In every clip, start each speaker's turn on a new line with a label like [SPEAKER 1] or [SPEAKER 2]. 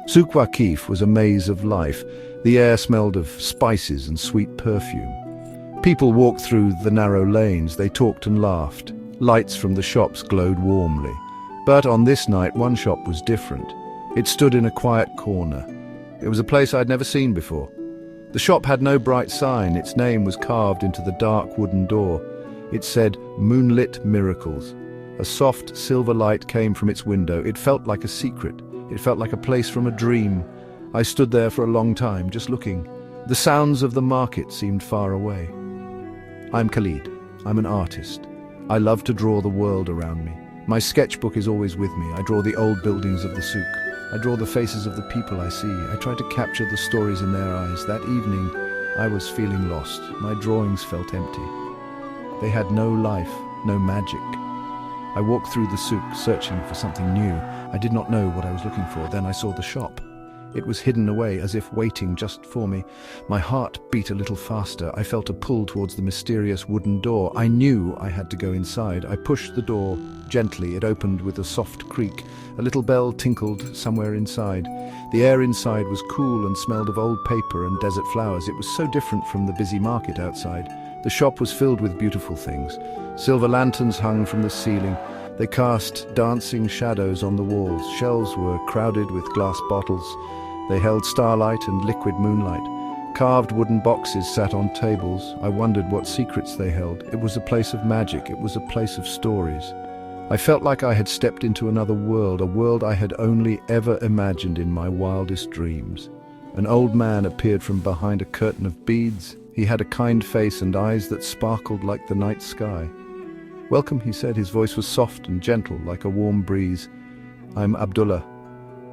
[SPEAKER 1] Souq Waqif was a maze of life. The air smelled of spices and sweet perfume. People walked through the narrow lanes, they talked and laughed. Lights from the shops glowed warmly. But on this night, one shop was different. It stood in a quiet corner. It was a place I'd never seen before. The shop had no bright sign. Its name was carved into the dark wooden door. It said, "Moonlit Miracles." A soft silver light came from its window. It felt like a secret. It felt like a place from a dream. I stood there for a long time, just looking. The sounds of the market seemed far away. I'm Khalid. I'm an artist. I love to draw the world around me. My sketchbook is always with me. I draw the old buildings of the souq. I draw the faces of the people I see. I try to capture the stories in their eyes. That evening, I was feeling lost. My drawings felt empty. They had no life, no magic. I walked through the souq, searching for something new. I did not know what I was looking for. Then I saw the shop. It was hidden away, as if waiting just for me. My heart beat a little faster. I felt a pull towards the mysterious wooden door. I knew I had to go inside. I pushed the door gently. It opened with a soft creak. A little bell tinkled somewhere inside. The air inside was cool and smelled of old paper and desert flowers. It was so different from the busy market outside. The shop was filled with beautiful things. Silver lanterns hung from the ceiling. They cast dancing shadows on the walls. Shelves were crowded with glass bottles. They held starlight and liquid moonlight. Carved wooden boxes sat on tables. I wondered what secrets they held. It was a place of magic. It was a place of stories. I felt like I had stepped into another world, a world I had only ever imagined in my wildest dreams. An old man appeared from behind a curtain of beads. He had a kind face and eyes that sparkled like the night sky. "Welcome," he said. His voice was soft and gentle, like a warm breeze. "I'm Abdullah.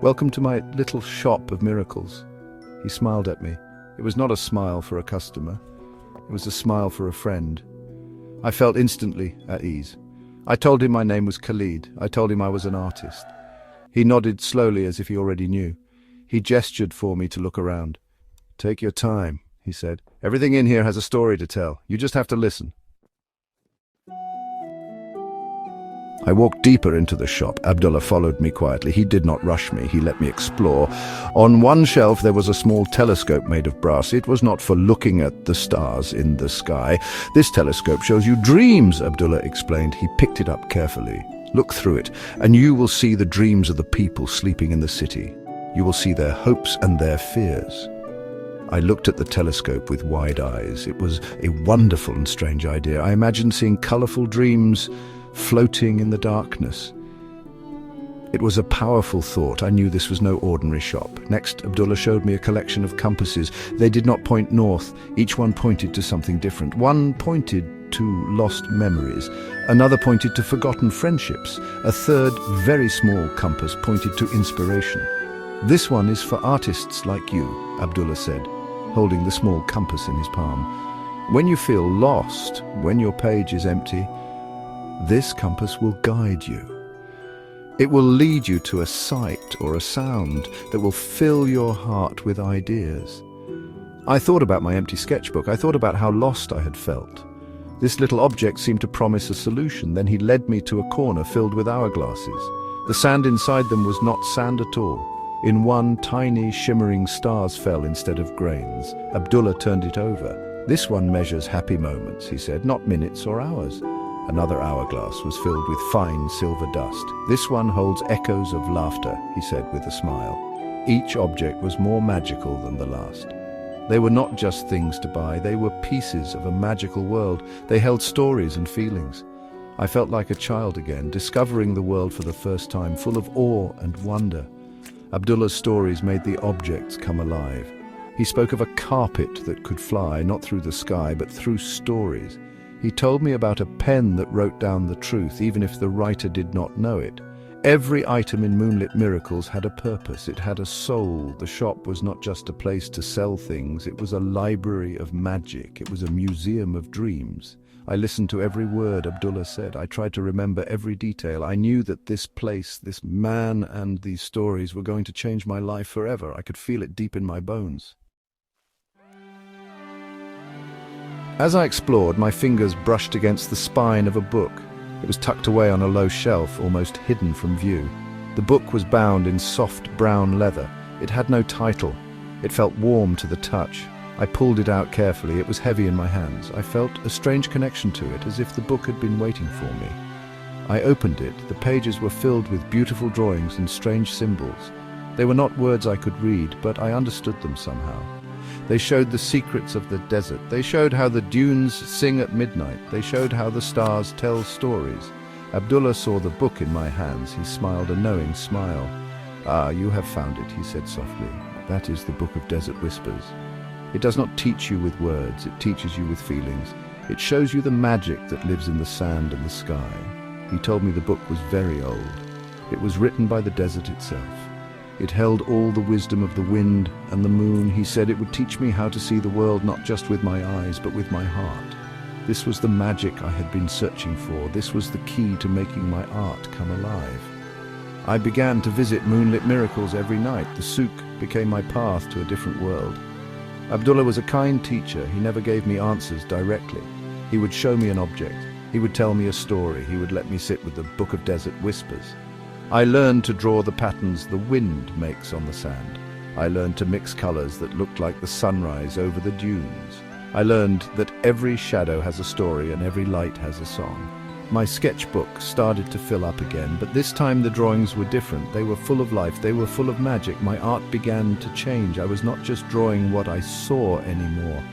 [SPEAKER 1] Welcome to my little shop of miracles." He smiled at me. It was not a smile for a customer. It was a smile for a friend. I felt instantly at ease. I told him my name was Khalid. I told him I was an artist. He nodded slowly as if he already knew. He gestured for me to look around. "Take your time," he said. "Everything in here has a story to tell. You just have to listen." I walked deeper into the shop. Abdullah followed me quietly. He did not rush me. He let me explore. On one shelf there was a small telescope made of brass. It was not for looking at the stars in the sky. "This telescope shows you dreams," Abdullah explained. He picked it up carefully. "Look through it, and you will see the dreams of the people sleeping in the city. You will see their hopes and their fears." I looked at the telescope with wide eyes. It was a wonderful and strange idea. I imagined seeing colorful dreams floating in the darkness. It was a powerful thought. I knew this was no ordinary shop. Next, Abdullah showed me a collection of compasses. They did not point north. Each one pointed to something different. One pointed to lost memories. Another pointed to forgotten friendships. A third, very small compass pointed to inspiration. "This one is for artists like you," Abdullah said, holding the small compass in his palm. "When you feel lost, when your page is empty, this compass will guide you. It will lead you to a sight or a sound that will fill your heart with ideas." I thought about my empty sketchbook. I thought about how lost I had felt. This little object seemed to promise a solution. Then he led me to a corner filled with hourglasses. The sand inside them was not sand at all. In one, tiny, shimmering stars fell instead of grains. Abdullah turned it over. "This one measures happy moments," he said, "not minutes or hours." Another hourglass was filled with fine silver dust. "This one holds echoes of laughter," he said with a smile. Each object was more magical than the last. They were not just things to buy, they were pieces of a magical world. They held stories and feelings. I felt like a child again, discovering the world for the first time, full of awe and wonder. Abdullah's stories made the objects come alive. He spoke of a carpet that could fly, not through the sky, but through stories. He told me about a pen that wrote down the truth, even if the writer did not know it. Every item in Moonlit Miracles had a purpose. It had a soul. The shop was not just a place to sell things. It was a library of magic. It was a museum of dreams. I listened to every word Abdullah said. I tried to remember every detail. I knew that this place, this man, and these stories were going to change my life forever. I could feel it deep in my bones. As I explored, my fingers brushed against the spine of a book. It was tucked away on a low shelf, almost hidden from view. The book was bound in soft brown leather. It had no title. It felt warm to the touch. I pulled it out carefully. It was heavy in my hands. I felt a strange connection to it, as if the book had been waiting for me. I opened it. The pages were filled with beautiful drawings and strange symbols. They were not words I could read, but I understood them somehow. They showed the secrets of the desert. They showed how the dunes sing at midnight. They showed how the stars tell stories. Abdullah saw the book in my hands. He smiled a knowing smile. "Ah, you have found it," he said softly. "That is the Book of Desert Whispers. It does not teach you with words, it teaches you with feelings. It shows you the magic that lives in the sand and the sky." He told me the book was very old. It was written by the desert itself. It held all the wisdom of the wind and the moon. He said it would teach me how to see the world not just with my eyes, but with my heart. This was the magic I had been searching for. This was the key to making my art come alive. I began to visit moonlit miracles every night. The souq became my path to a different world. Abdullah was a kind teacher. He never gave me answers directly. He would show me an object. He would tell me a story. He would let me sit with the Book of Desert Whispers. I learned to draw the patterns the wind makes on the sand. I learned to mix colors that looked like the sunrise over the dunes. I learned that every shadow has a story and every light has a song. My sketchbook started to fill up again, but this time the drawings were different. They were full of life. They were full of magic. My art began to change. I was not just drawing what I saw anymore.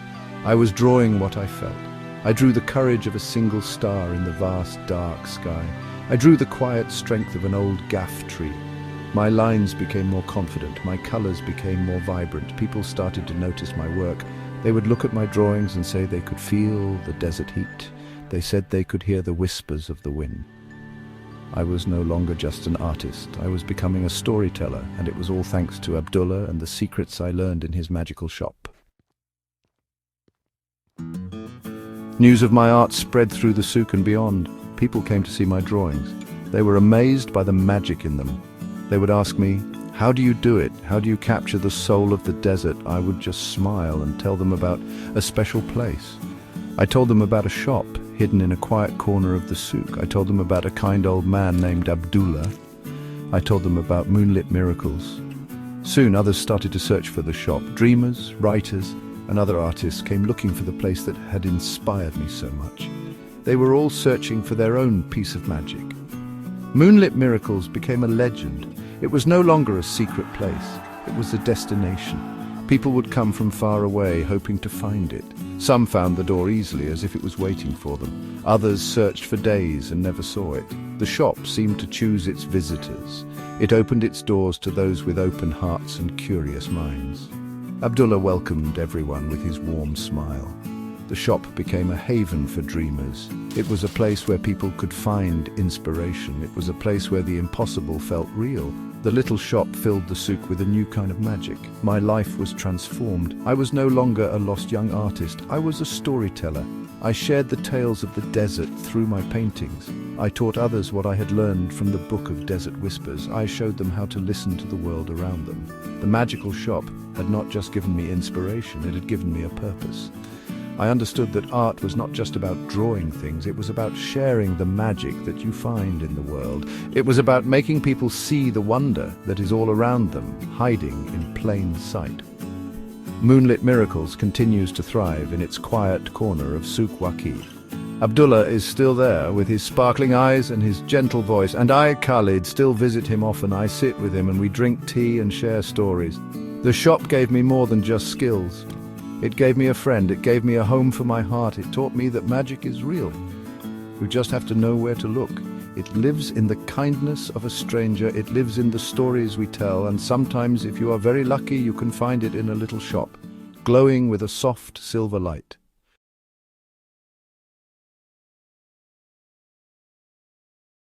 [SPEAKER 1] I was drawing what I felt. I drew the courage of a single star in the vast, dark sky. I drew the quiet strength of an old gaff tree. My lines became more confident. My colors became more vibrant. People started to notice my work. They would look at my drawings and say they could feel the desert heat. They said they could hear the whispers of the wind. I was no longer just an artist. I was becoming a storyteller, and it was all thanks to Abdullah and the secrets I learned in his magical shop. News of my art spread through the souq and beyond. People came to see my drawings. They were amazed by the magic in them. They would ask me, "How do you do it? How do you capture the soul of the desert?" I would just smile and tell them about a special place. I told them about a shop hidden in a quiet corner of the souq. I told them about a kind old man named Abdullah. I told them about moonlit miracles. Soon others started to search for the shop. Dreamers, writers, and other artists came looking for the place that had inspired me so much. They were all searching for their own piece of magic. Moonlit Miracles became a legend. It was no longer a secret place. It was a destination. People would come from far away, hoping to find it. Some found the door easily, as if it was waiting for them. Others searched for days and never saw it. The shop seemed to choose its visitors. It opened its doors to those with open hearts and curious minds. Abdullah welcomed everyone with his warm smile. The shop became a haven for dreamers. It was a place where people could find inspiration. It was a place where the impossible felt real. The little shop filled the souq with a new kind of magic. My life was transformed. I was no longer a lost young artist. I was a storyteller. I shared the tales of the desert through my paintings. I taught others what I had learned from the Book of Desert Whispers. I showed them how to listen to the world around them. The magical shop had not just given me inspiration, it had given me a purpose. I understood that art was not just about drawing things, it was about sharing the magic that you find in the world. It was about making people see the wonder that is all around them, hiding in plain sight. Moonlit Miracles continues to thrive in its quiet corner of souq waqif. Abdullah is still there with his sparkling eyes and his gentle voice, and I, Khalid, still visit him often. I sit with him and we drink tea and share stories. The shop gave me more than just skills. It gave me a friend, it gave me a home for my heart, it taught me that magic is real. You just have to know where to look. It lives in the kindness of a stranger, it lives in the stories we tell, and sometimes, if you are very lucky, you can find it in a little shop, glowing with a soft silver light.